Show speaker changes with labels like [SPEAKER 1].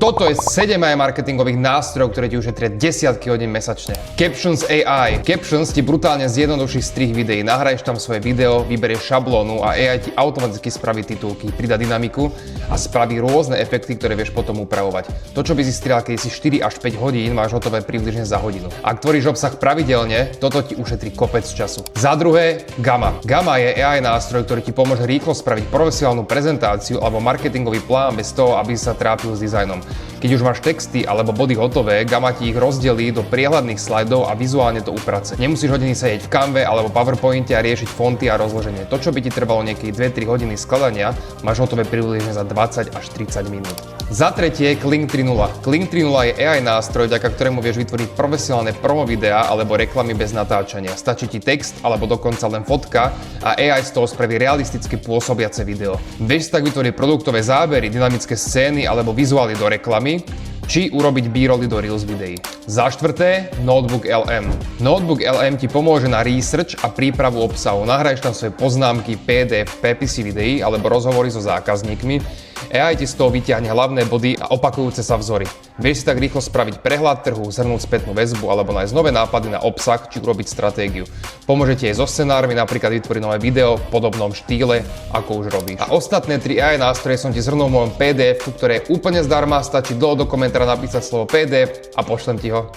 [SPEAKER 1] Toto je 7 AI marketingových nástrojov, ktoré ti ušetria desiatky hodín mesačne. Captions AI. Captions ti brutálne zjednoduší strih videí. Nahraješ tam svoje video, vyberieš šablónu a AI ti automaticky spraví titulky, pridá dynamiku a spraví rôzne efekty, ktoré vieš potom upravovať. To, čo by si strieľal kedysi 4 až 5 hodín, máš hotové približne za hodinu. Ak tvoríš obsah pravidelne, toto ti ušetrí kopec času. Za druhé, Gamma. Gamma je AI nástroj, ktorý ti pomôže rýchlo spraviť profesionálnu prezentáciu alebo marketingový plán bez toho, aby sa trápil s dizajnom. Keď už máš texty alebo body hotové, Gamma ti ich rozdelí do priehľadných slajdov a vizuálne to uprace. Nemusíš hodiny sedieť v Canve alebo PowerPointe a riešiť fonty a rozloženie. To, čo by ti trvalo niekedy 2-3 hodiny skladania, máš hotové približne za 20 až 30 minút. Za tretie, Kling 3.0. Kling 3.0 je AI nástroj, vďaka ktorému vieš vytvoriť profesionálne promo videá alebo reklamy bez natáčania. Stačí ti text alebo dokonca len fotka a AI z toho spraví realisticky pôsobiace video. Vieš si tak vytvoriť produktové zábery, dynamické scény alebo vizuály do reklamy, či urobiť b-rolly do Reels videí. Za štvrté, Notebook LM. Notebook LM ti pomôže na research a prípravu obsahu. Nahraješ tam svoje poznámky, PDF, prepisy videí alebo rozhovory so zákazníkmi. AI ti z toho vyťahne hlavné body a opakujúce sa vzory. Vieš si tak rýchlo spraviť prehľad trhu, zhrnúť spätnú väzbu alebo nájsť nové nápady na obsah či urobiť stratégiu. Pomôže ti aj so scenármi, napríklad vytvoriť nové video v podobnom štýle, ako už robíš. A ostatné 3 AI nástroje som ti zhrnul v mojom PDF, ktoré je úplne zdarma, stačí dole do komentára napísať slovo PDF a pošlem ti ho.